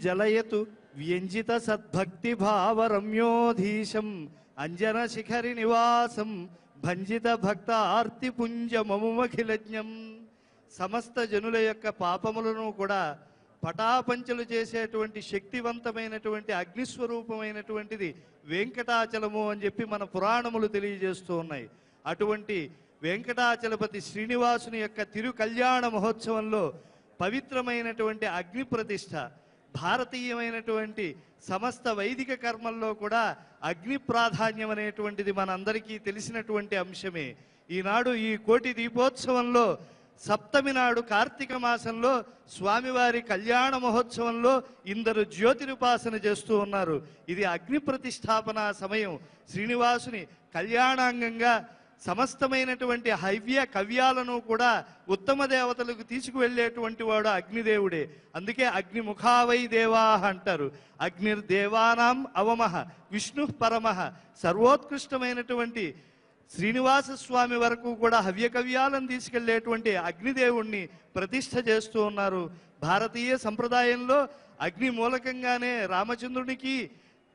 జలయతు వ్యంజిత సద్భక్తి భావరమ్యోధీశం అంజన శిఖరి నివాసం భంజిత భక్త ఆర్తి పుంజ మముమఖిలజ్ఞం. సమస్త జనుల యొక్క పాపములను కూడా పటాపంచలు చేసేటువంటి శక్తివంతమైనటువంటి అగ్నిస్వరూపమైనటువంటిది వెంకటాచలము అని చెప్పి మన పురాణములు తెలియజేస్తూ ఉన్నాయి. అటువంటి వెంకటాచలపతి శ్రీనివాసుని యొక్క తిరు కళ్యాణ మహోత్సవంలో పవిత్రమైనటువంటి అగ్ని ప్రతిష్ఠ, భారతీయమైనటువంటి సమస్త వైదిక కర్మల్లో కూడా అగ్ని ప్రాధాన్యం అనేటువంటిది మనందరికీ తెలిసినటువంటి అంశమే. ఈనాడు ఈ కోటి దీపోత్సవంలో సప్తమి నాడు కార్తీక మాసంలో స్వామివారి కళ్యాణ మహోత్సవంలో ఇందరు జ్యోతిరుపాసన చేస్తూ ఉన్నారు. ఇది అగ్ని ప్రతిష్టాపన సమయం. శ్రీనివాసుని కళ్యాణాంగంగా సమస్తమైనటువంటి హవ్య కవ్యాలను కూడా ఉత్తమ దేవతలకు తీసుకువెళ్ళేటువంటి వాడు అగ్నిదేవుడే. అందుకే అగ్నిముఖావై దేవా అంటారు. అగ్నిర్దేవానాం అవమః విష్ణు పరమః. సర్వోత్కృష్టమైనటువంటి శ్రీనివాస స్వామి వరకు కూడా హవ్యకవ్యాలను తీసుకెళ్లేటువంటి అగ్నిదేవుణ్ణి ప్రతిష్ఠ చేస్తూ ఉన్నారు. భారతీయ సంప్రదాయంలో అగ్ని మూలకంగానే రామచంద్రునికి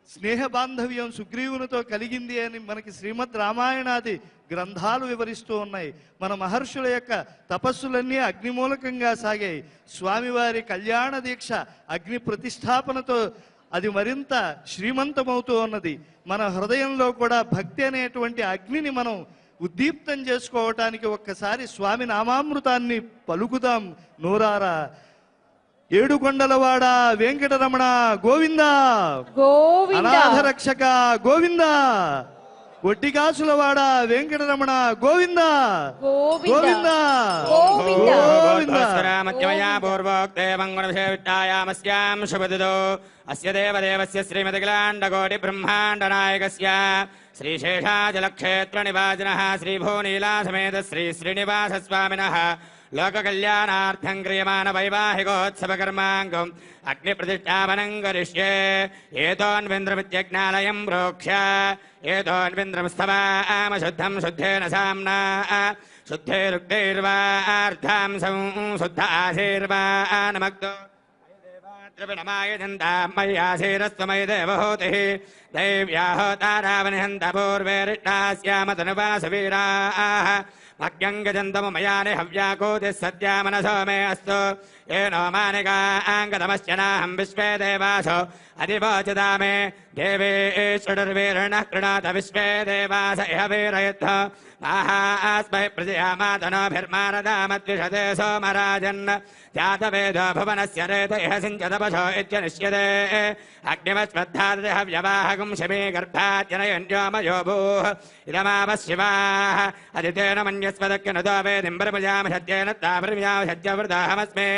స్నేహ బాంధవ్యం సుగ్రీవునితో కలిగింది అని మనకి శ్రీమద్ రామాయణాది గ్రంథాలు వివరిస్తూ ఉన్నాయి. మన మహర్షుల యొక్క తపస్సులన్నీ అగ్ని మూలకంగా సాగాయి. స్వామివారి కళ్యాణ దీక్ష అగ్ని ప్రతిష్టాపనతో అది మరింత శ్రీమంతమవుతూ ఉన్నది. మన హృదయంలో కూడా భక్తి అనేటువంటి అగ్నిని మనం ఉద్దీప్తం చేసుకోవటానికి ఒక్కసారి స్వామి నామామృతాన్ని పలుకుదాం నోరారా. ఏడుకొండలవాడ వెంకటరమణ గోవింద, అనాథ రక్షక గోవింద, ఒట్టికాసులవాడ వెంకటరమణ గోవింద గోవింద పూర్వోక్తేమంగుణవిషయామస్యాం శుభదిదో అస్య దేవదేవస్య శ్రీమతికిలాండకోటి బ్రహ్మాండ నాయకస్య శ్రీశేషాచలక్షేత్ర నివాసినః శ్రీభూనీలాసమేత శ్రీ శ్రీనివాస స్వామినః లోకకళ్యాణార్థం క్రియమాణ వైవాహికోత్సవకర్మాంగం అగ్నిప్రతిష్ఠాపనం కరిష్యే. ఏతోన్వింద్రమిత్యజ్ఞాలయం ప్రోక్ష్య ఏతోన్వింద్రమస్తవామ శుద్ధం శుద్ధేన సామ్నా శుద్ధైరుక్తైర్వార్థాం సంశుద్ధ ఆశీర్వానమగ్దో మయ్యాశీరస్వమయ దేవహూతి దైవ్యాహోతారావనిహంత పూర్వేరిష్టాస్యామతనువాసవీరాః మగ్యంగజంతమయాని హవ్యాకోతి సద్యా మనసో మే అస్తు ఏనో మానికాంగతమశ్చ నాహం విశ్వే దేవాసో అధివోచదా మే దేవేశ్వరుర్వీర్ణః కృణాత విశ్వే దేవాస ఇహ వీరయత్థ మాహాస్మై ప్రజయామాతనోభిర్మానదామద్విషతే సోమరాజన్ జాతవేదో భువనస్య రేత ఇహ సించతపశో ఇత్యనిష్యతే అగ్నిమశ్వద్ధాతి హవ్యవాహకం శమీ గర్భాత్యనయన్యోమయో భూః ఇదమావశివాః అదితేన మన్యస్వదక్యనుదో వేదింబరముజామి సజ్జేన తాపరిముజామి సజ్జవృతాహమస్మే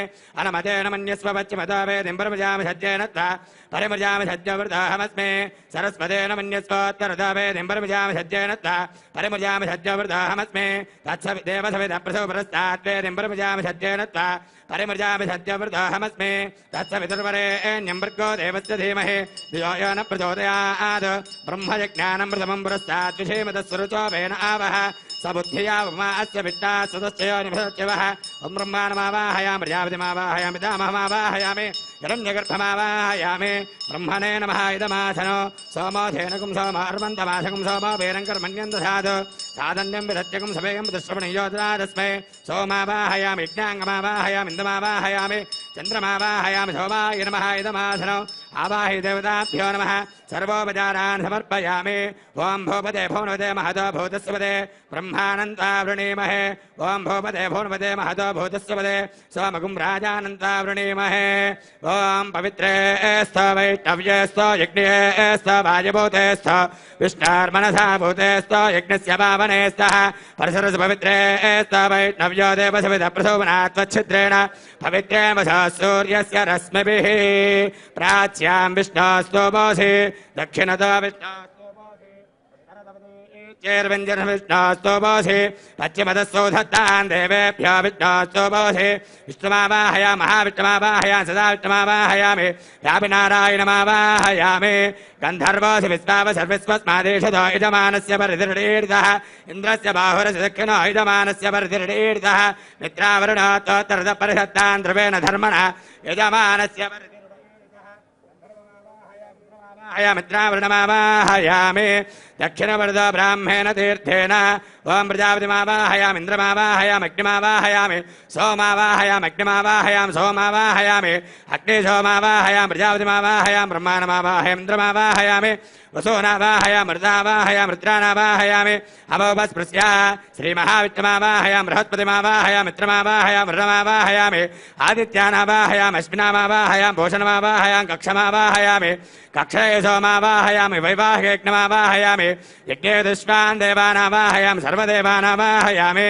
అనమతేన మన్యస్వ పశ్చిమతో వేదింబరముజామి సజ్జేన తా పరిముజామి సజ్జవృతాహమస్మే సరస్వతేన మన్యస్వోత్తరతో వేదింబరముజామి సజ్జేన తా పరిముజామి సజ్జవృతాహమస్మే తత్సవిదేవసవిద ప్రసోపరస్తాద్వేదింబరముజామి సజ్జేన తా పరిమృజామి సత్యవృతాహమస్మే తత్సవితుర్వరేణ్యం భర్గో దేవస్య ధీమహి ధియో యో న ప్రచోదయాత్ బ్రహ్మయజ్ఞానం ప్రథమం పురస్తాత్ విషేమతస్వరుచోవేన ఆవహ సబుద్ధియా అస్య విద్యా సదస్యయోనిభవః ఓం బ్రహ్మాణమావాహయామి ప్రజాపతిమావాహయామి పితామహమావాహయామి హిరణ్యగర్భమావాహయామి బ్రహ్మణే నమః ఇదమాసనో సోమోధేనకం సోమార్వంతమాసకం సోమో వీరంకర్మణ్యం దధాతు సాధన్యం విరత్యకం సవేయం దుశ్రవణయోదస్మై సోమావాహయామి యజ్ఞాంగమావాహయామి ఇంద్రమావాహయామి చంద్రమావాహయామి సోమాయ నమః ఇదమాసనో ఆవాహి దేవతాభ్యో నమః సర్వోపచారాన్ సమర్పయామి. ఓం భూపతే భువనపతే మహతో భూతస్వపతే బ్రహ్మానంతావృణీమహే. ఓం భూపతే భువనపతే మహతో భూతస్వపతే సోమగుం రాజానంతావృణీమహే. ఓం పవిత్రే స్థ వైష్ణవ్యే స్థ యజ్ఞే స్థ వాయుభూతే స్థ విష్ణార్మనసా భూతే స్థ యజ్ఞస్య పావనే స్థః పరిసరస పవిత్రే స్థ వైష్ణవ్యో దేవసవిద ప్రసోమనాత్వచ్ఛిద్రేణ పవిత్రే వసా సూర్యస్య రశ్మిభిః ప్రాచ్యాం విష్ణోస్తోమోసి దక్షిణతో విష్ణోస్తోమోసి పశ్చిమతస్సోధత్తాన్ దేవేభ్యో విష్ణోస్తోమోసి విష్ణుమావాహయా మహావిష్ణుమావాహయా సదా విష్ణుమావాహయామి వ్యాపినారాయణమావాహయామి గంధర్వోసి విశ్వావ సర్వస్వస్మాదేశదో యజమానస్య పరిధిర్డీర్ధః ఇంద్రస్య బాహురస్య దక్షిణో యజమానస్య పరిధిర్డీర్ధః మిత్రావరుణోత్తరద పరిషత్తాన్ ధ్రువేణ ధర్మణ యజమానస్య పరిధిర్డీర్ధః मित्रावृणमावाहयामि दक्षिणवर्द ब्राह्मेण तीर्थेन ओं प्रजापतिमावाहयामि इन्द्रमावाहयामि सोमावाहयामि सोमावाहयामि अग्निसोमावाहयामि प्रजापतिमावाहयामि ब्रह्माणमावाहयामि इन्द्रमावाहयामि वसूनावाहयामि मृतावाहयामि रुद्रानावाहयामि अमोपस्पृश्य श्रीमहाविष्णुमावाहयामि बृहस्पतिमावाहयामि मित्रमावाहयामि वरुणमावाहयामि आदित्यानावाहयामि अश्विनामावाहयामि भूषणमावाहयामि कक्षमावाहयामि कक्षये सोमावाहयामि वैवाहिकयज्ञमावाहयामि यज्ञे दुष्टान् देवानावाहयामि सर्वदेवानावाहयामि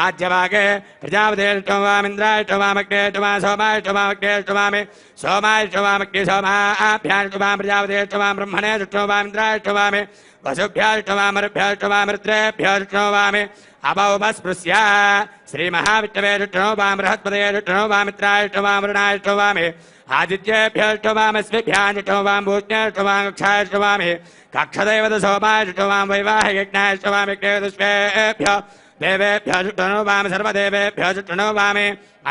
आज्यभागे प्रजापतिर्ष्टोमामिन्द्रायष्टोमामग्नेष्टोमा सोमायष्टोमामग्नेष्टोमामि सोमायष्टोमामग्ने सोमाभ्याष्टोमां प्रजापतिर्ष्टोमां ब्रह्मणे दुष्टोमामिन्द्रायष्टोमामि वसुभ्याष्टोमामरुभ्याष्टोमामृत्रेभ्यष्टोमामि अभौमस्पृश्य श्रीमहाविष्णवे दुष्टोमां बृहस्पतये दुष्टोमां मित्रायष्टोमां वरुणायष्टोमामि आदित्येभ्यष्टोमामस्मिभ्याष्टोमां भूज्ञेष्टोमां कक्षायष्टोमामि कक्षदेवत सोमायष्टोमां वैवाहिकयज्ञायष्टोमामि यज्ञेभ्यो देवेभ्यो जुष्टनोवामि सर्वदेवेभ्यो जुष्टनोवामि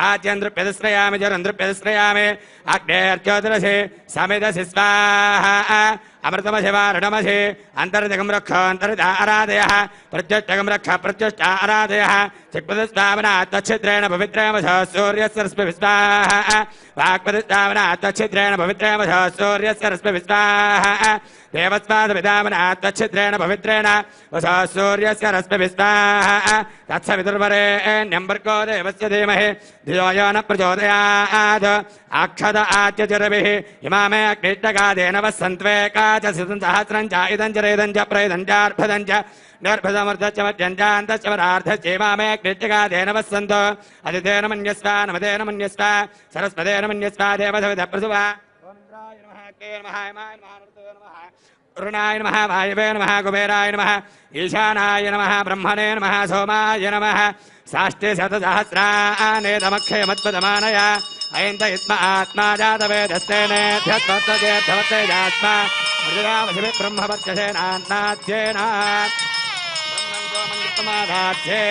आद्यन्द्रप्यदश्रयामि जरन्द्रप्यदश्रयामि अग्नेर्ज्योतिरसि समिदसि स्वाहा अमृतमसि वारुणमसि अन्तर्जगं रक्ष अन्तर्जा आराधयः प्रत्युष्टगं रक्ष प्रत्युष्ट आराधयः चिक्पदस्वामिना तच्छिद्रेण पवित्रेण वसः सूर्यस्य रश्मिभिः स्वाहा वाक्पदस्वामिना तच्छिद्रेण पवित्रेण वसः सूर्यस्य रश्मिभिः स्वाहा देवस्वादविदामिना तच्छिद्रेण पवित्रेण वसः सूर्यस्य रश्मिभिः स्वाहा तत्सवितुर्वरेण्यं भर्गो देवस्य धीमहि धियो यो न प्रचोदयात् अक्षत आच्यचरभिः इमामे अग्निष्टगादेन वसन्त्वेका च सहस्रं च इदं च रेदं च प्रयदं च अर्भदं च निर्भदमर्धश्च मध्यञ्चान्तश्च परार्धश्चैवामे अग्निष्टगादेन वसन्तो अदितेन मन्यस्व नमतेन मन्यस्व सरस्वतेन मन्यस्व देवसविधः प्रसुवा वरुणाय नमः वायवे नमः कुबेराय नमः ईशानाय नमः ब्रह्मणे नमः सोमाय नमः साष्टे शतसहस्रानेदमक्षयमत्पदमानया अयन्त इस्म आत्मा जातवेदस्तेनेभ्यत्वत्तजेभ्यवत्तेजात्मा मृजयामशिभिः ब्रह्मवर्चसेनान्नाद्येन ब्रह्मन्त्वमङ्गतमादाध्ये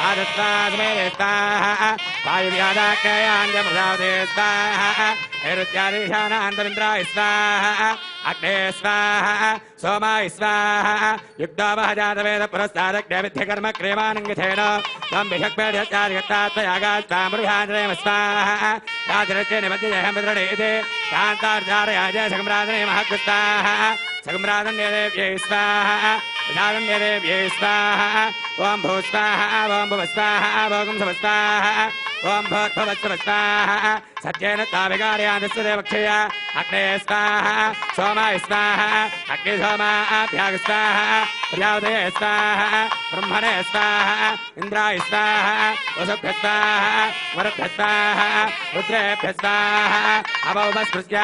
आदत्तास्मेदे स्वाहा वायुव्यादाज्ञयाञ्जप्रजापते स्वाहा नैऋत्यादीशानान्तरिन्द्राय स्वाहा अग्ने स्वाहा सोमाय स्वाहा युक्तावह जातवेद पुरस्तादग्निविध्यकर्म क्रियमाणङ्गिथेन त्वं विषक्मेढ्यत्यादिगत्तात्वयागास्तामृभाञ्जनेम स्वाहा राजरच्चे निबध्यजयं विदृढेते कान्तार्जारयाजय सकम्राजने महकृस्ताः सकम्राजन्यदेव्यै स्वाहा प्रजाजन्यदेव्यै स्वाहा ॐ भूस्वाहा ॐ भुवस्वाहा भोगं समस्वाहा ॐ भोर्भवत्सवस्वाहा सत्येन ताविकार्यादस्य देवक्षया अग्ने स्वाहा सोमाय स्वाहा अग्निसोमाभ्याग स्वाहा प्रजापतये स्वाहा ब्रह्मणे स्वाहा इन्द्राय स्वाहा वसुभ्यः स्वाहा वरुभ्यः स्वाहा रुद्रेभ्यः स्वाहा अभौमस्पृश्य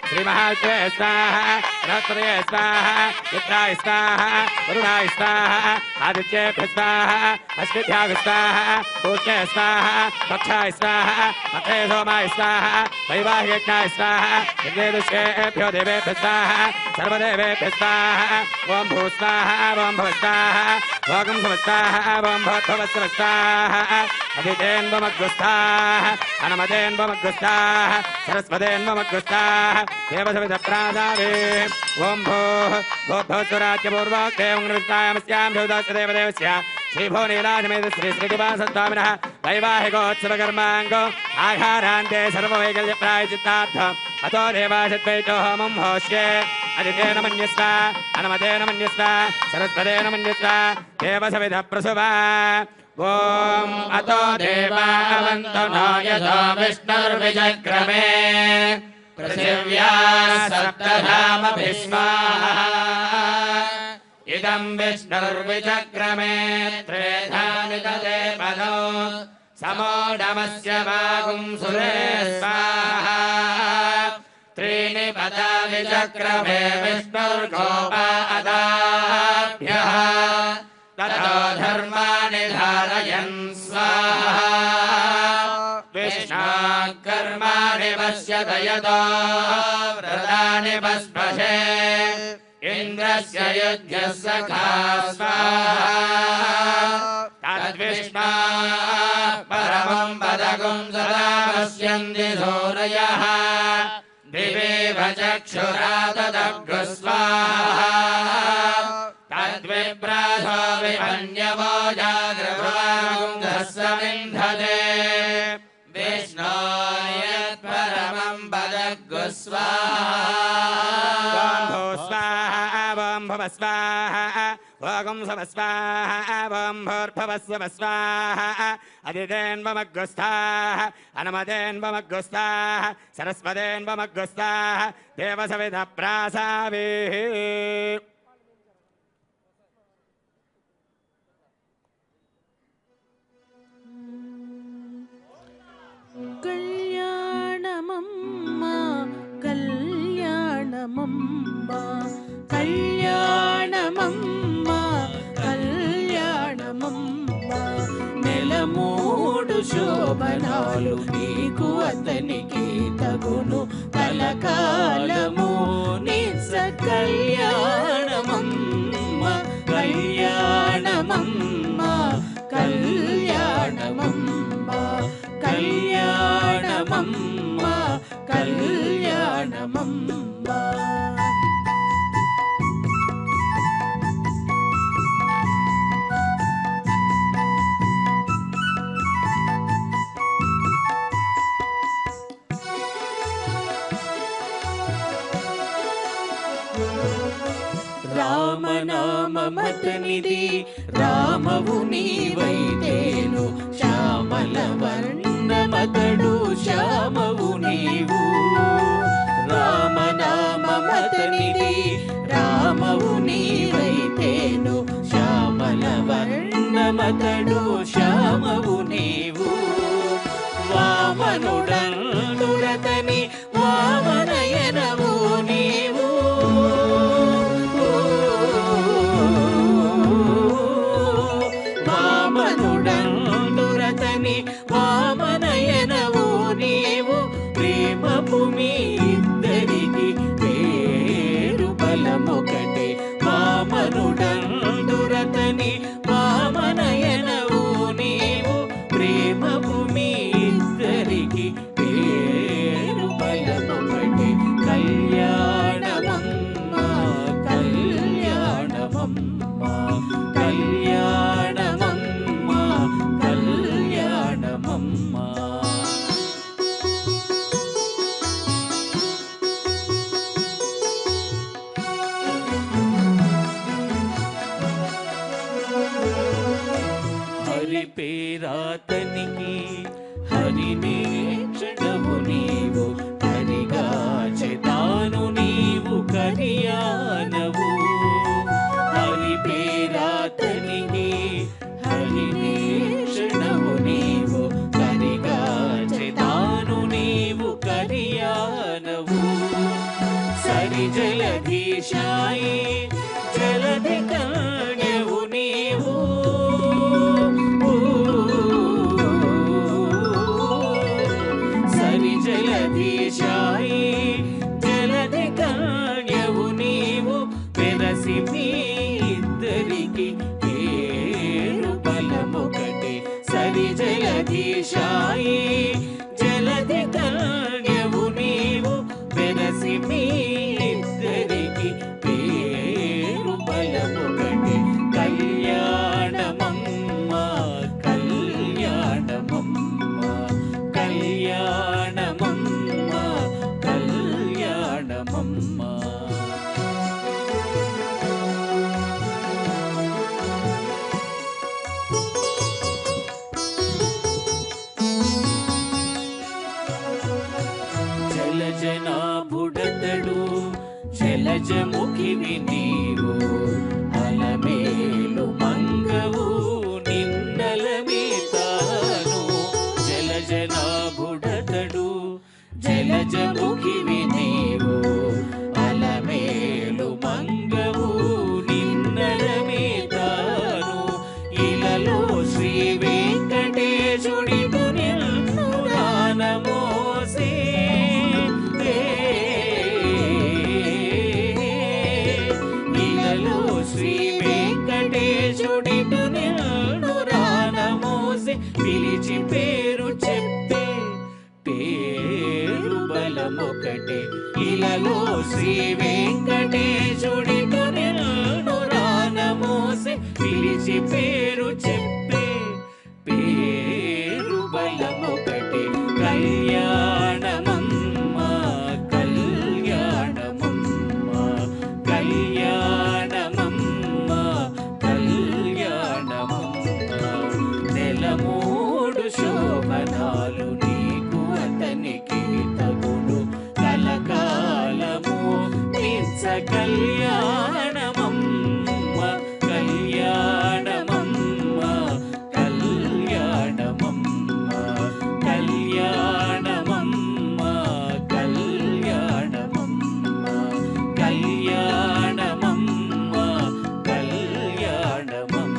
श्रीमहाविष्णवे स्वाहा बृहस्पतये स्वाहा मित्राय स्वाहा वरुणाय स्वाहा आदित्येभ्यः स्वाहा अश्विभ्याग स्वाहा पूष्णे स्वाहा कक्षाय स्वाहा मथे सोमाय स्वाहा वैवाहिकयज्ञाय स्वाहा यज्ञेभ्यो देवेभ्यः स्वाहा सर्वदेवेभ्यः स्वाहा ॐ भूस्वाहा ॐ भवस्वाहा भोगं समस्वाहा ॐ भवत्सवस्वाहा अदितेन्वमग्रस्ताः अनमतेन्वमग्रस्ताः सरस्वतेन्वमग्रस्ताः देवसविधप्रादावे ॐ भूर्भुवस्वराज्यपूर्वोक्तेऽङ्गृतायामस्यां देवदास्य देवदेवस्य श्रीभो नीलाजमेध श्री श्रीनिवासस्वामिनः वैवाहिकोत्सवकर्माङ्गो आहारान्ते सर्ववैकल्यप्रायचित्तार्थ अतो देवाशद्वैतो होमं होष्ये अदितेन मन्यस्व अनमतेन मन्यस्व सरस्वतेन मन्यस्व देवसविधः प्रसुवा ॐ अतो देवावन्तो नो यथो विष्णुर्विचक्रमे पृथिव्या सप्तधामभिः स्वाहा इदं विष्णुर्विचक्रमे त्रेधानि तदे पदौ समोढमस्य वागुं सुरे स्वाहा त्रीणि पदा विचक्रमे विष्णुर्गोपादाभ्यः ततो धर्माणि धारयन् स्वाहा विष्णाः कर्माणि पश्यत यतो व्रतानि पस्पशे इन्द्रस्य युध्यः सखा स्वाहा तद्विष्णा परमं पदगुं सदा पश्यन्ति सूरयः दिवेव चक्षुराददग्स्वाहा तद्विप्रासो विमन्यवो जागृभागुंधस्समिन्धते विष्णोर्यत्परमं पदग्गु स्वाहा स्वाहा वं भव स्वाहा वागं सव स्वाहा वं भूर्भुवस्व स्वाहा अदितेन्वमग्गुस्थाः अनुमतेन्वमग्गुस्थाः सरस्वतेन्वमग्गुस्थाः देवसविधः प्रासावेः कल्याणमम्मा कल्याणमम्मा कल्याणमम्मा कल्याणमम्मा నెలమూడు శోభనాలు నీకు అతనికి తగును కలకాలము నిత్య కళ్యాణమమ్మ కళ్యాణమమ్మ కళ్యాణమమ్మ కళ్యాణమమ్మ కళ్యాణమమ్మ రామనామమతనిది రామవు నీవైతేను శ్యామల వర్ణమతడు శ్యామవు నీవు రామనామమతనిది రామవు నీవైతేను శ్యామల వర్ణమతడు శ్యామవు నీవు వామనుడందురతని వామనయనవు నీవు వామనుడందురతని వామనయనవు నీవు ప్రేమపు మీ ఇద్దరికి పేరు బలమొకటే వామనుడందురతని వామనయనవు నీవు ప్రేమపు మీ ఇద్దరికి పేరు బలమొకటే కళ్యాణమమ్మ కళ్యాణమమ్మ కళ్యాణమమ్మ కళ్యాణమమ్మ హరి పేరాతనికి హరిని క్షణము నీవు హరిగా చేతాను నీవు కరియానవు హరి పేరాతనికి హరిని క్షణము నీవు హరిగా చేతాను నీవు కరియానవు సరి జలధీశాయి జలధి కన్యవు నీవు సరి జలధీశాయి జలధి కన్యవు నీవు పెరసి మీ ఇద్దరికి పేరు బలమొకటే సరి జలధీశాయి జలధి కన్యవు నీవు పెరసి మీ ఇద్దరికి పేరు బలమొకటే కళ్యాణమమ్మ కళ్యాణమమ్మ కళ్యాణమమ్మ కళ్యాణమమ్మ జలజనాభుడతడు జలజముఖివి నీవు అలమేలు మంగవు నిన్నలమేతాను జలజనాభుడతడు జలజముఖివి నీవు అలమేలు మంగవు నిన్నలమేతాను ఇలలో శ్రీ వెంకటేశుడి నిన్ను దానమోసే ఇలలో శ్రీ వెంకటేశుడి నిన్ను రానమోసి పిలిచి పేరు చెప్పే పేరు బల బలమొకటే ఇలలో శ్రీ వెంకటేశుడిటు నిన్ను రానమోసే పిలిచి పేరు చెప్పే పేరు బలమొకటే కళ్యాణమమ్మ కళ్యాణమమ్మ కళ్యాణమమ్మ కళ్యాణమమ్మ నెలమూడు శోభనాలు నీకు అతనికి తగును కలకాలము నిత్య కళ్యాణమమ్మ కళ్యాణమమ్మ కళ్యాణమమ్మ కళ్యాణమమ్మ కళ్యాణమమ్మ కళ్యాణమమ్మ కళ్యాణమమ్మ.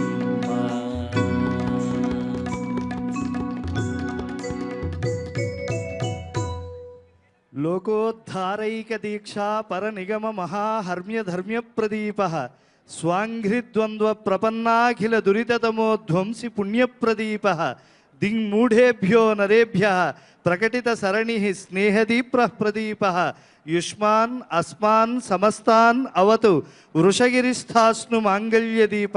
లోకోద్ధారైక దీక్షా పరనిగమ మహాహర్మ్య ధర్మ్య ప్రదీప స్వాంఘ్రిద్వంద్వ ప్రపన్నాఖిల దురితతమో ధ్వంసి పుణ్యప్రదీప దింగ్మూఢేభ్యో నరేభ్య ప్రకటిత సరణి స్నేహదీప్ర ప్రదీప యుష్మాన్ అస్మాన్ సమస్తాన్ అవతు వృషగిరిస్థాస్ను మాంగళ్యదీప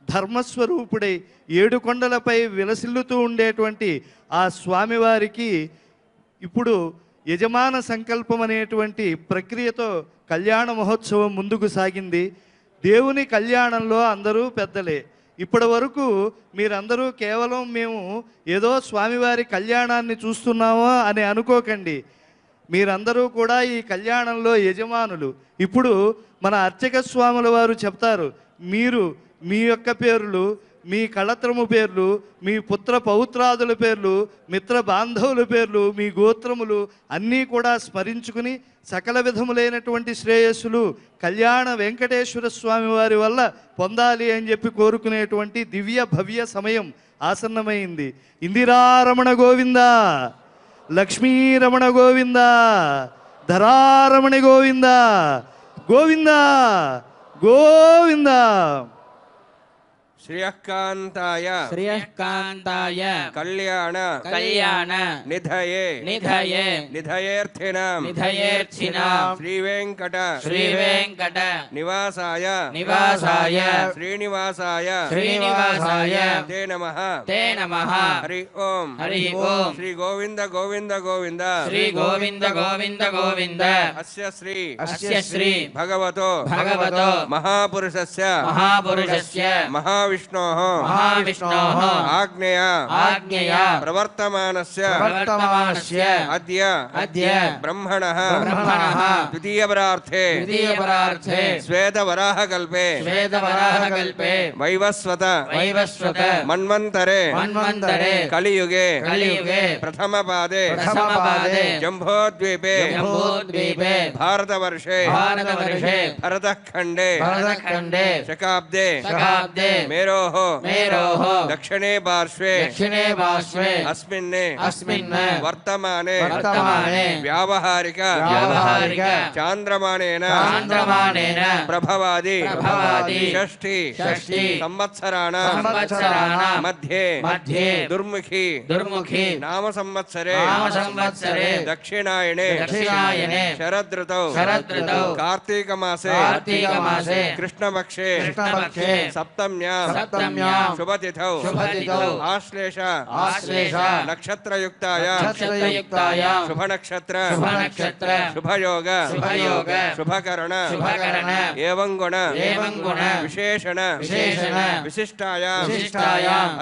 ధర్మస్వరూపుడై ఏడు కొండలపై విలసిల్లుతూ ఉండేటువంటి ఆ స్వామివారికి ఇప్పుడు యజమాన సంకల్పం అనేటువంటి ప్రక్రియతో కళ్యాణ మహోత్సవం ముందుకు సాగింది. దేవుని కళ్యాణంలో అందరూ పెద్దలే. ఇప్పటి వరకు మీరందరూ కేవలం మేము ఏదో స్వామివారి కళ్యాణాన్ని చూస్తున్నామో అని అనుకోకండి. మీరందరూ కూడా ఈ కళ్యాణంలో యజమానులు. ఇప్పుడు మన అర్చక స్వాముల వారు చెప్తారు, మీరు మీ యొక్క పేర్లు, మీ కళత్రము పేర్లు, మీ పుత్ర పౌత్రాదుల పేర్లు, మిత్ర బాంధవుల పేర్లు, మీ గోత్రములు అన్నీ కూడా స్మరించుకుని సకల విధములైనటువంటి శ్రేయస్సులు కళ్యాణ వెంకటేశ్వర స్వామి వారి వల్ల పొందాలి అని చెప్పి కోరుకునేటువంటి దివ్య భవ్య సమయం ఆసన్నమైంది. ఇందిరారమణ గోవింద, లక్ష్మీరమణ గోవింద, ధరారమణ గోవింద, గోవింద గోవింద. శ్రియకాంతాయ శ్రియకాంతాయ కళ్యాణ కళ్యాణ నిధయే నిధయే నిధయేర్థినాం నిధయేర్చినాం శ్రీ వెంకట శ్రీ వెంకట నివాసాయ నివాసాయ శ్రీనివాసాయ శ్రీనివాసాయ తే నమః తే నమః. హరి ఓం హరి ఓం. శ్రీ గోవింద గోవింద గోవింద శ్రీ గోవింద గోవింద గోవింద. అస్య శ్రీ అస్య శ్రీ భగవతో భగవతో మహాపురుషస్య మహాపురుషస్య మహావిష్ణోః మహావిష్ణోః ఆజ్ఞయ ఆజ్ఞయ ప్రవర్తమానస్య ప్రవర్తమానస్య అద్య అద్య బ్రహ్మణః బ్రహ్మణః ద్వితీయపరార్థే ద్వితీయపరార్థే శ్వేతవరాహకల్పే శ్వేతవరాహకల్పే వైవస్వత వైవస్వత మన్వంతరే మన్వంతరే కలియుగే కలియుగే ప్రథమపాదే ప్రథమపాదే జంబోద్వీపే జంబూద్వీపే భారతవర్షే భారతవర్షే భరతఖండే భరతఖండే శకాబ్దే శకాబ్దే మేరోః మేరోః దక్షిణే పార్శ్వే దక్షిణే పార్శ్వే అస్మిన్ అస్మిన్ వర్తమానే వర్తమానే వ్యావహారిక వ్యావహారిక చాంద్రమానేన చాంద్రమానేన ప్రభవాది ప్రభవాది షష్ఠి షష్ఠి సంవత్సరాణం మధ్యే మధ్యే దుర్ముఖి దుర్ముఖి నామ సంవత్సరే దక్షిణాయనే శరదృతౌ కార్తీక మాసే కృష్ణపక్షే సప్తమ్యాం శుభతిథౌ ఆశ్లేష నక్షత్రయుక్తాయాం శుభనక్షత్ర శుభయోగ శుభకరణ ఏవం గుణ విశేషణ విశిష్టాయాం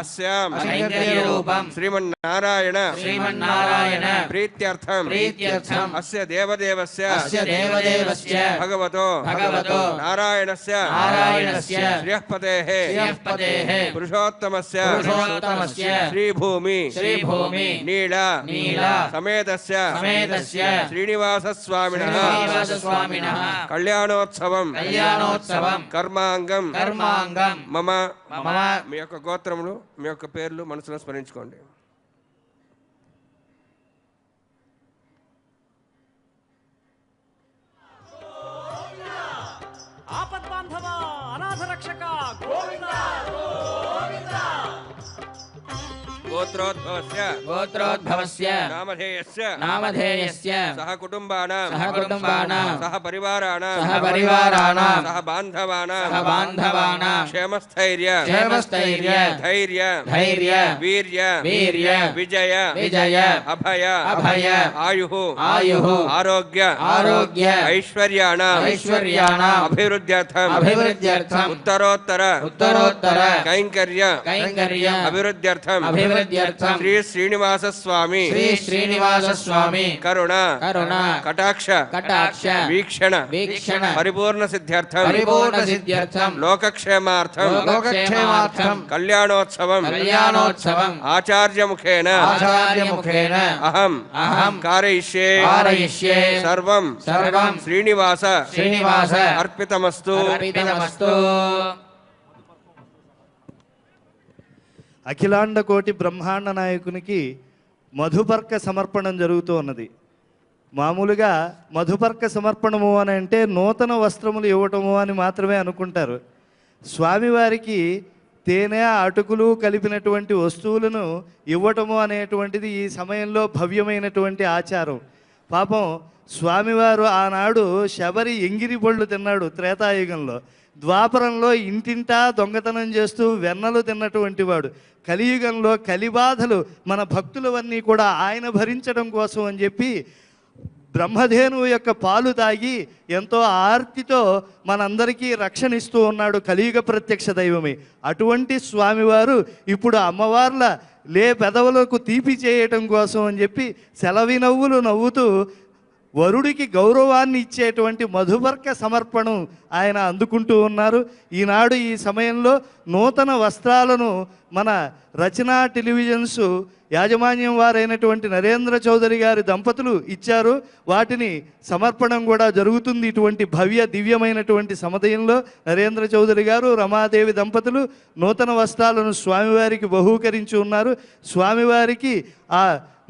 అస్యాం శ్రీమన్నారాయణ ప్రీత్యర్థం అస్య దేవదేవస్య భగవతో నారాయణస్య శ్రియఃపతేః పురుషోత్తమస్య శ్రీభూమి నీల సమేతస్య శ్రీనివాసస్వామినః కళ్యాణోత్సవం కర్మాంగం మమ మీ యొక్క గోత్రములు మీ యొక్క పేర్లు మనసులో స్మరించుకోండి. ఆపద్బాంధవ అనాథ రక్షక గోవింద గోవింద గోత్రోద్భవస్య గోత్రోద్భవస్య నామధేయస్య సహ కుటుంబానాం సహ పరివారాణాం సహ బాంధవానాం క్షేమస్థైర్య ధైర్య వీర్య విజయ అభయ ఆయుః ఆరోగ్య ఐశ్వర్యాణాం అభివృద్ధ్యర్థం ఉత్తరోత్తర కైంకర్య అభివృద్ధ్యర్థం శ్రీ శ్రీనివాస స్వామి కరుణ కటాక్ష వీక్షణ పరిపూర్ణ సిద్ధ్యర్థం లోకక్షేమార్థం కళ్యాణోత్సవం ఆచార్యముఖేన అహం కారయిష్యే సర్వం శ్రీనివాస అర్పితమస్తు. అఖిలాండ కోటి బ్రహ్మాండ నాయకునికి మధుపర్క సమర్పణం జరుగుతూ ఉన్నది. మామూలుగా మధుపర్క సమర్పణము అని అంటే నూతన వస్త్రములు ఇవ్వటము అని మాత్రమే అనుకుంటారు. స్వామివారికి తేనె అటుకులు కలిపినటువంటి వస్తువులను ఇవ్వటము అనేటువంటిది ఈ సమయంలో భవ్యమైనటువంటి ఆచారం. పాపం స్వామివారు ఆనాడు శబరి ఎంగిరి పళ్ళు తిన్నాడు త్రేతాయుగంలో. ద్వాపరంలో ఇంటింటా దొంగతనం చేస్తూ వెన్నలు తిన్నటువంటి వాడు. కలియుగంలో కలిబాధలు మన భక్తులవన్నీ కూడా ఆయన భరించడం కోసం అని చెప్పి బ్రహ్మధేనువు యొక్క పాలు తాగి ఎంతో ఆర్తితో మనందరికీ రక్షణ ఇస్తూ ఉన్నాడు కలియుగ ప్రత్యక్ష దైవమే. అటువంటి స్వామివారు ఇప్పుడు అమ్మవార్ల పెదవులకు తీపి చేయటం కోసం అని చెప్పి సెలవి నవ్వులు నవ్వుతూ వరుడికి గౌరవాన్ని ఇచ్చేటువంటి మధుపర్క సమర్పణం ఆయన అందుకుంటూ ఉన్నారు. ఈనాడు ఈ సమయంలో నూతన వస్త్రాలను మన రచనా టెలివిజన్స్ యాజమాన్యం వారైనటువంటి నరేంద్ర చౌదరి గారి దంపతులు ఇచ్చారు. వాటిని సమర్పణం కూడా జరుగుతుంది. ఇటువంటి భవ్య దివ్యమైనటువంటి సమయంలో నరేంద్ర చౌదరి గారు రమాదేవి దంపతులు నూతన వస్త్రాలను స్వామివారికి బహూకరించి ఉన్నారు. స్వామివారికి ఆ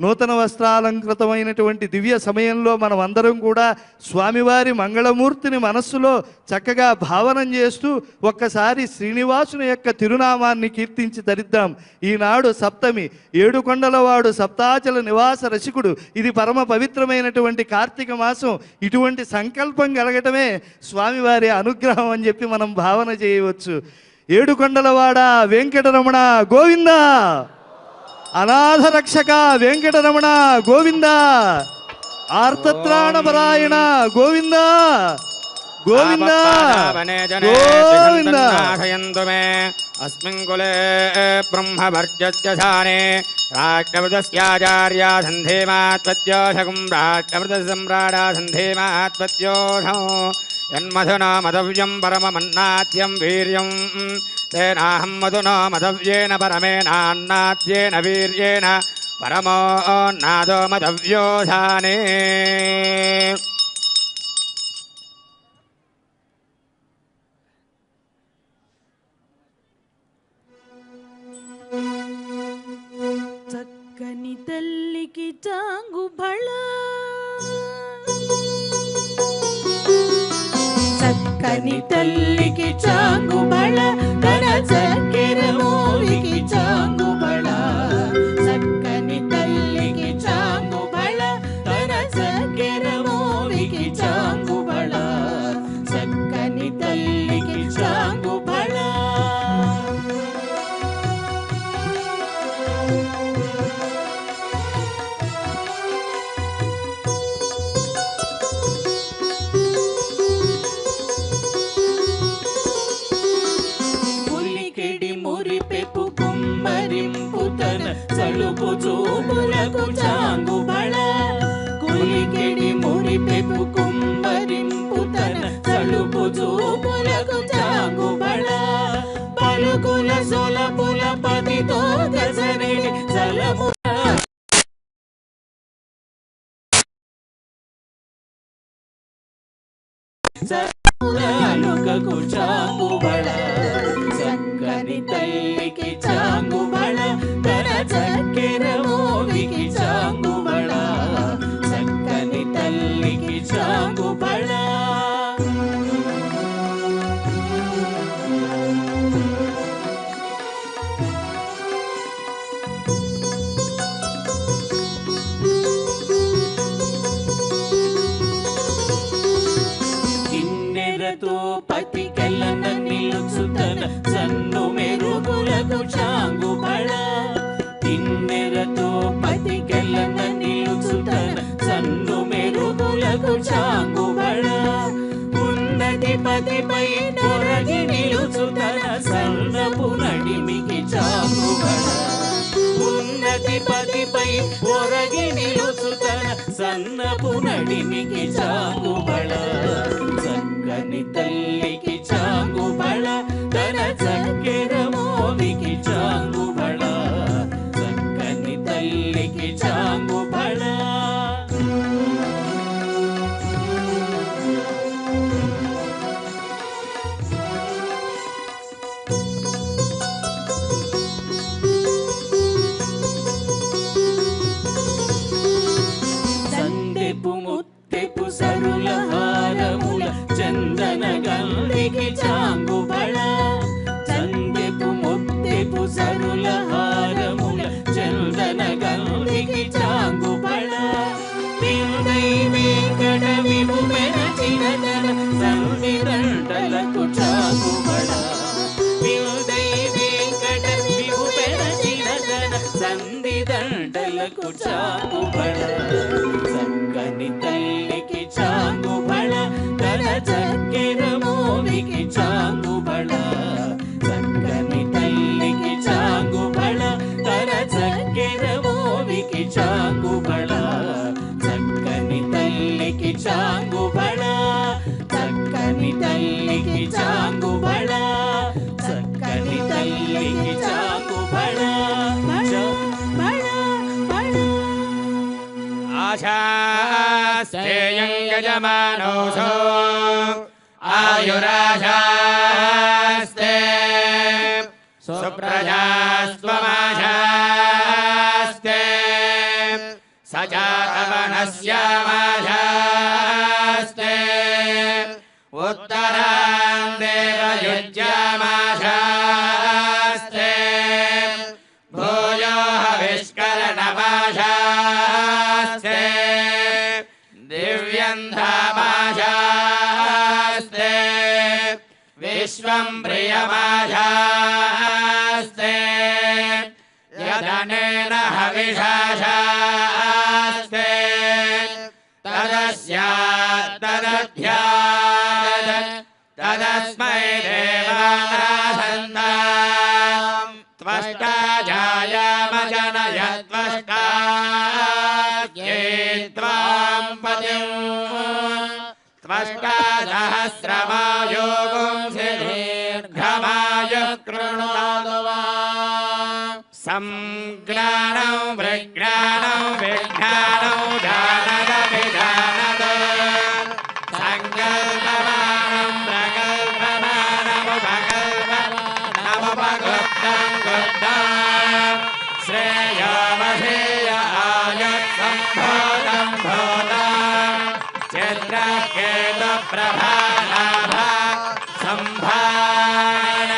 నూతన వస్త్రాలంకృతమైనటువంటి దివ్య సమయంలో మనం అందరం కూడా స్వామివారి మంగళమూర్తిని మనస్సులో చక్కగా భావనం చేస్తూ ఒక్కసారి శ్రీనివాసుని యొక్క తిరునామాన్ని కీర్తించి తరిద్దాం. ఈనాడు సప్తమి, ఏడుకొండలవాడు సప్తాచల నివాస రసికుడు. ఇది పరమ పవిత్రమైనటువంటి కార్తీక మాసం. ఇటువంటి సంకల్పం కలగటమే స్వామివారి అనుగ్రహం అని చెప్పి మనం భావన చేయవచ్చు. ఏడుకొండలవాడ వెంకటరమణ గోవిందా, అనాథ రక్షక వెంకటరమణ గోవింద, ఆర్తత్రాణపరాయణ గోవింద గోవింద గోవింద. అస్మిన్ కులే బ్రహ్మవర్చస్య ధానే రాజ్ఞవృతస్యాచార్యా సంధేమాత్వత్యోషకం రాజ్ఞవృత సమ్రాడా సంధేమాత్వత్యోషం యన్మధునా మదవ్యం పరమమన్నాద్యం వీర్యం తేనాహం మధునా మదవ్యేన పరమేనాన్నాద్యేన వీర్యేణ పరమో నాదో మదవ్యోధానే. చక్కని తల్లికి చాంగు బళ, చక్కని తల్లికి చాంగు బళ, తన చక్కెర మోవికి చాంగు బళ. చక్కని తల్లికి చాంగు బళ, తన చక్కెర మోవికి చాంగు బళ. చక్కని తల్లికి చాంగు బళ. సలుపు చూపులకు చాంగు బళ, కులికిడి మురిపెపు కుంభరింపు తన సలుపు చూపులకు చాంగు బళ. పలుకుల సొలపుల పతితో గజరి సలము సలుకకు చాంగు బళ. చక్కని తల్లికి చాంగు బళ, తన చక్కెర మోవికి చాంగు బళ. చక్కని తల్లికి చాంగు బళ. కిన్నెరతో పతికెలన నిలుచుతన సన్ను మెరుగులకు చాంగుబళ ఉన్నతి పతిపై పొరగి నిలుచుతన సన్నపు నడిమికి చాంగుబళ ఉన్నతి పతిపై పొరగి నిలుచుతన సన్నపు నడిమికి చాంగుబళ చక్కని తల్లికి చాంగుబళ తన చక్కెర మోవికి చాంగుబళ చక్కని తల్లికి చాంగుబళ సందెపు ముత్తెపు సరుల హారముల చందన గల్లికి చాంగుబళ సందెపు ముత్తెపు సరుల హారముల చందన గల్లికి చాంగుబళ విందై వెంకట విభు మెరచిన తన సంవిదండలకు చాంగుబళ విందై వెంకట విభు మెరచిన తన సంధిదండలకు చాంగుబళ చక్కని తల్లికి చాంగుబళ తన చక్కెర మోవికి చాంగుబళ చక్కని తల్లికి చాంగుబళ తన చక్కెర మోవికి చాంగుబళ చక్కని తల్లికి చాంగుబళ చక్కని తల్లికి చాంగుబళ చక్కని తల్లికి చాంగుబళ ఆశాస్తేయం గజమానోషో ఆయురాశాస్తే సుప్రజాస్త్వమాశాస్తే సజాతవనస్యామాశాస్తే ఉత్తరాం దేవయుజ్యామాశాస్తే భూయో హవిష్కరణమాశాస్తే దివ్యం ధామాశాస్తే విశ్వం ప్రియమాశాస్తే యదనేన హవిషాశాస్తే తదస్యాత్తదధ్యాదత్ తదస్మై దేవానాసందాం త్వష్టా జాయామజనయత్వష్టా ये त्वां पतिं त्वष्टा सहस्रमायोगुं दीर्घमायुः कृणुतादु वा संज्ञानं विज्ञानं विज्ञानं जानदभिजानद संकल्पमानं प्रकल्पमानमुपकल्पमानमुपगुप्तं गुप्तं श्रेयोमधेय आयुत्सम्भूतं भूतं चित्रकेतुप्रभालाभा सम्भान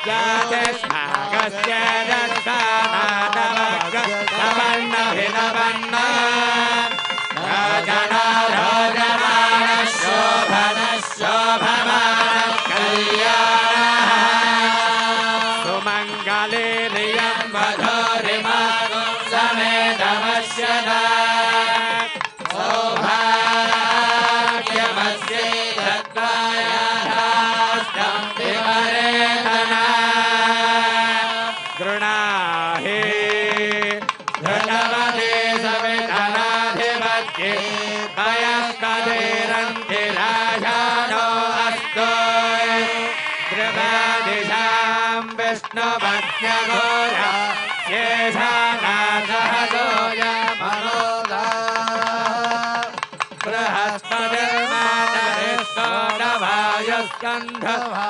ज्योतिष्मागस्य दत्तानादवग्रस्तवर्णभिनवन्न रोजना रोजमान शोभन शोभमान कल्याणः सुमङ्गले रियं मधुरिमा समेतमस्यदा सौभाग्यमस्यै दत्तायास्तं विवरेतना गृणाहि धृतमदे सवितनाधिपत्ये कयस्तदेरन्ति राजानो अस्तु द्रुपदिशां विष्णुभक्त्यघोरा येषानाथहसोय मनोदा बृहस्पतिर्मातरिष्टोडवायुस्कन्ध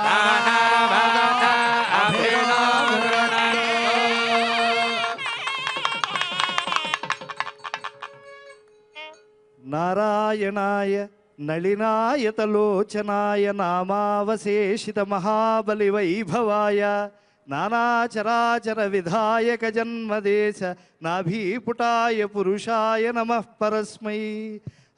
दानाभवता अभिनो गृणन् నారాయణాయ నళినాయతలోచనాయ నామావశేషిత మహాబలి వైభవాయ నానాచరాచర విధాయక జన్మదేశ నాభీపుటాయ పురుషాయ నమః పరస్మై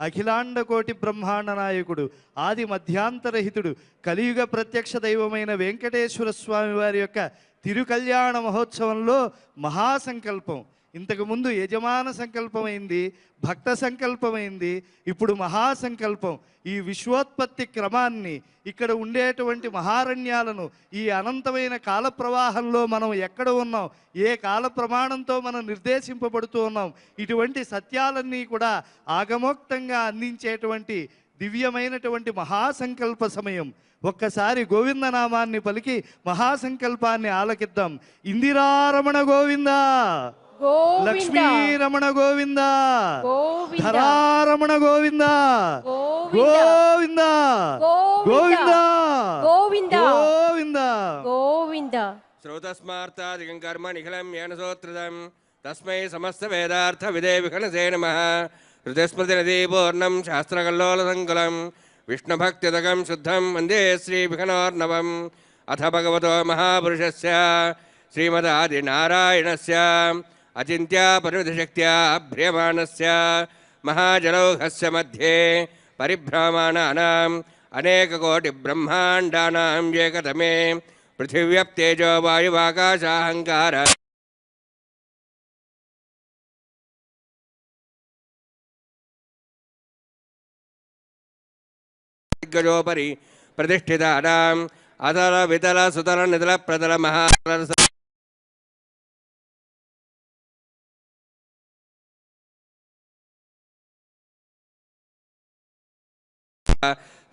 అఖిలాండ కోటి బ్రహ్మాండ నాయకుడు, ఆది మధ్యాంతరహితుడు, కలియుగ ప్రత్యక్ష దైవమైన వెంకటేశ్వర స్వామి వారి యొక్క తిరుకల్యాణ మహోత్సవంలో మహాసంకల్పం. ఇంతకుముందు యజమాన సంకల్పమైంది, భక్త సంకల్పమైంది, ఇప్పుడు మహాసంకల్పం. ఈ విశ్వోత్పత్తి క్రమాన్ని, ఇక్కడ ఉండేటువంటి మహారణ్యాలను, ఈ అనంతమైన కాల ప్రవాహంలో మనం ఎక్కడ ఉన్నాం, ఏ కాల ప్రమాణంతో మనం నిర్దేశింపబడుతూ ఉన్నాం, ఇటువంటి సత్యాలన్నీ కూడా ఆగమోక్తంగా అందించేటువంటి దివ్యమైనటువంటి మహాసంకల్ప సమయం. ఒక్కసారి గోవిందనామాన్ని పలికి మహాసంకల్పాన్ని ఆలకిద్దాం. ఇందిరారమణ గోవింద, లక్ష్మీరమణ గోవింద, ధరారమణ గోవింద, గోవింద గోవింద గోవింద గోవింద. శ్రౌతస్మార్తాదికం కర్మ నిఖిలం ఏన సోత్రదం తస్మై సమస్త వేదార్థ విదే విఘనసే నమః. ఋతుస్మృతి నదీ పూర్ణం శాస్త్రకల్లోల సంకులం విష్ణుభక్తిదకం శుద్ధం వందే శ్రీ విఘ్నోర్ణవం. అథ భగవతో మహాపురుషస్య శ్రీమదాదినారాయణస్య అచింత్య పరిమితశక్త్యా భ్రియమాణస్య మహాజలౌఘస్య మధ్యే పరిభ్రమాణానాం అనేకకోటి బ్రహ్మాండానాం ఏకతమే పృథివ్యప్తేజో వాయువాకాశాహంకార దిగ్గజోపరి ప్రతిష్ఠితానాం అతల వితల సుతల నితల ప్రతల మహాతల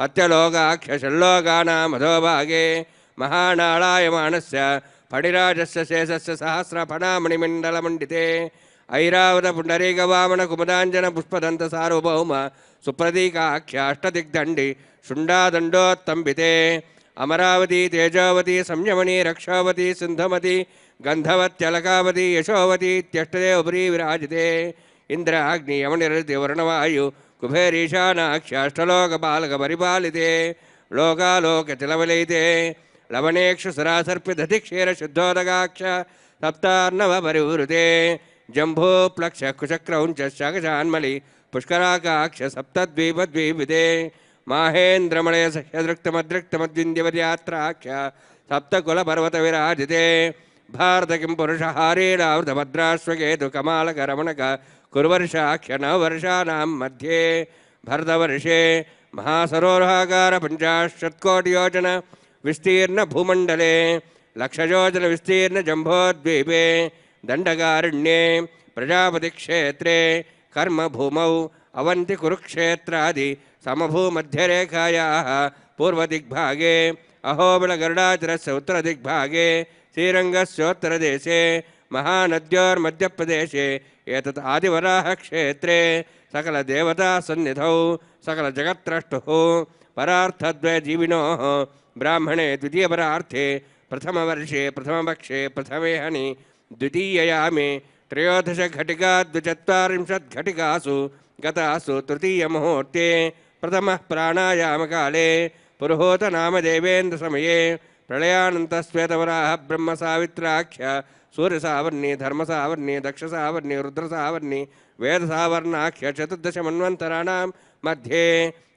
అత్యలోకాఖ్యషల్లోకానాం అధోభాగే మహానాళాయమానస్య ఫణిరాజస్య శేషస్య సహస్రఫణామణిమండలమండితే ఐరావత పుండరీకవామన కుమదాంజన పుష్పదంత సార్వభౌమ సుప్రతీకాఖ్యాష్టదిగ్దండి శుండాదండోత్తంబితే అమరావతి తేజోవతి సంయమని రక్షావతి సింధమతి గంధవత్యలకావతి యశోవతి ఇత్యష్టదే ఉపరి విరాజితే ఇంద్ర అగ్ని యమనిరతి వర్ణవాయు కుబేరీశానాఖ్యాష్టలోక బాలక పరిపాలితే లోకాలోకతిలవలైతే లవణేక్షు సరాసర్పిదధి క్షీర శుద్ధోదగాక్ష సప్తార్ణవ పరివృతే జంభోప్లక్ష కుచక్రౌంచ శాకశాన్మలి పుష్కరాకాక్ష సప్తద్వీపద్వీపితే మాహేంద్రమణయ సహ్యదృక్తమదృక్తమద్వింద్యవర్యాత్రాఖ్య సప్తకుల పర్వత విరాజితే భారత కిం పురుషహారేణావృతభద్రాశ్వకేతు కమాలక రమణక కుర్వర్షాఖ్య నవవర్షానాం మధ్యే భరతవర్షే మహాసరోరహాకార పంచాశత్కోటియోజన విస్తీర్ణ భూమండలే లక్షయోజన విస్తీర్ణ జంబోద్వీపే దండకారణ్యే ప్రజాపతి క్షేత్రే కర్మభూమౌ అవంతి కురుక్షేత్రాది సమభూమధ్యరేఖాయాః పూర్వదిగ్భాగే అహోబిళగరుడాచలస్య ఉత్తరదిగ్భాగే శ్రీరంగస్యోత్తరదేశే మహానద్యోర్మధ్యప్రదేశే ఏతత్ ఆదివరాహక్షేత్రే సకలదేవతాసన్నిధౌ సకలజగత్రష్టుః పరార్థద్వయజీవినోః బ్రాహ్మణే ద్వితీయపరార్థే ప్రథమవర్షే ప్రథమపక్షే ప్రథమేహని ద్వితీయయామే త్రయోదశఘటికా ద్విచత్వారింశద్ఘటికాసు గతాసు తృతీయముహూర్తే ప్రథమః ప్రాణాయామకాలే పురుహూతనామదేవేంద్రసమయే ప్రళయానంతశ్వేతవరాహ బ్రహ్మసావిత్రాఖ్య సూర్యసావర్ణి ధర్మసావర్ణి దక్షసావర్ణి రుద్రసావర్ణి వేదసావర్ణాఖ్య చతుర్దశమన్వంతరాణాం మధ్యే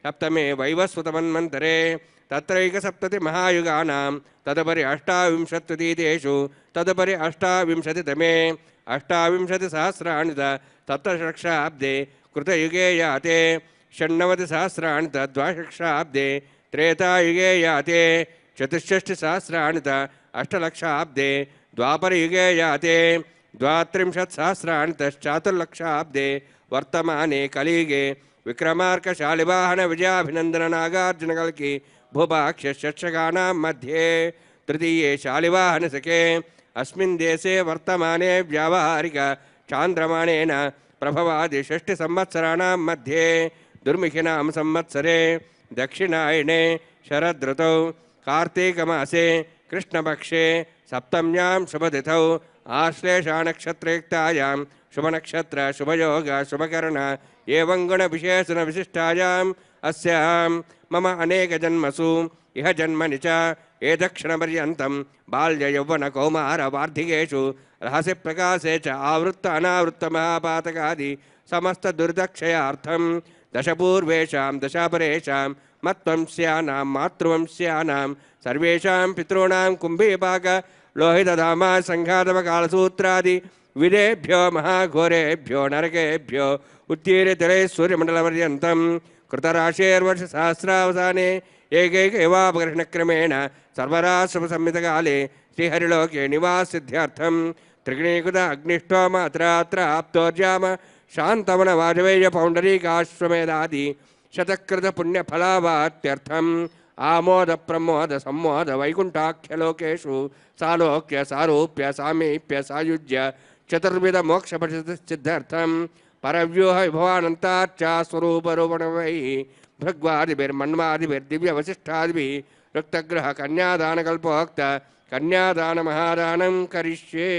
సప్తమే వైవస్వతమన్వంతరే తత్రైకసప్తతి మహాయుగానాం తదుపరి అష్టావింశత్యతీతేషు తదుపరి అష్టావింశతితమే అష్టావింశతిసహస్రాణి సప్తషక్షాబ్దే కృతయుగే యాతే షण्णवतिसहस्राणि द्वादशलक्षाब्दे त्रेतायुगे याते चतुष्षष्टिसहस्राणि अष्टलक्षाब्दे द्वापरयुगे याते द्वात्रिंशत्सहस्राणि चातुर्लक्षाब्दे वर्तमाने कलियुगे विक्रमार्कशालिवाहन विजयाभिनंदन नागार्जुनकल्की भूपाक्षषक्षकानां मध्ये तृतीये शालिवाहनसखे अस्मिन् देशे वर्तमाने व्यावहारिक चान्द्रमाणेन प्रभवादि षष्टि संवत्सराणां मध्ये दुर्मुखिनां संवत्सरे दक्षिणायने शरदृतौ कार्तीकमासे कृष्णपक्षे सप्तम्यां शुभतिथौ आश्लेषानक्षत्रयुक्तायां शुभनक्षत्र शुभयोग शुभकर्ण एवं गुणविशेषणविशिष्टायाम् अस्यां मम अनेकजन्मसु इह जन्मनि च एतक्षणपर्यन्तं बाल्ययौवनकौमारवार्धिकेषु रहस्यप्रकाशे च आवृत्त अनावृत्तमहापातकादि समस्तदुर्दक्षयार्थं दशपूर्वेषां दशापरेषां मत्वंस्यानां मातृवंस्यानां सर्वेषां पितॄणां कुम्भीपाक लोहितधामा सङ्घातवकालसूत्रादि विदेभ्यो महाघोरेभ्यो नरकेभ्यो उत्तीर्यतिरे सूर्यमण्डलपर्यन्तं कृतराशेर्वर्षसहस्रावसाने एकैक एवापग्रहणक्रमेण सर्वराश्रमसंहितकाले श्रीहरिलोके निवाससिद्ध्यर्थं त्रिगुणीकृत अग्निष्टोम अत्रात्र आप्तोर्जाम शान्तवन वाजपेय पौण्डरीकाश्वमेधादि शतकृत पुण्यफलावात्यर्थम् आमोद प्रमोद सम्मोद वैकुण्ठाख्यलोकेषु सालोक्य सारूप्य सामीप्य सायुज्य चतुर्विध मोक्षपरिसिद्ध्यर्थं परव्यूह विभवानन्ताच्च स्वरूपरूपणवै भृग्वादिभिर्मन्वादिभिर्दिव्यवशिष्टादिभिः रुक्तग्रह कन्यादानकल्पोक्त कन्यादानमहादानं करिष्ये।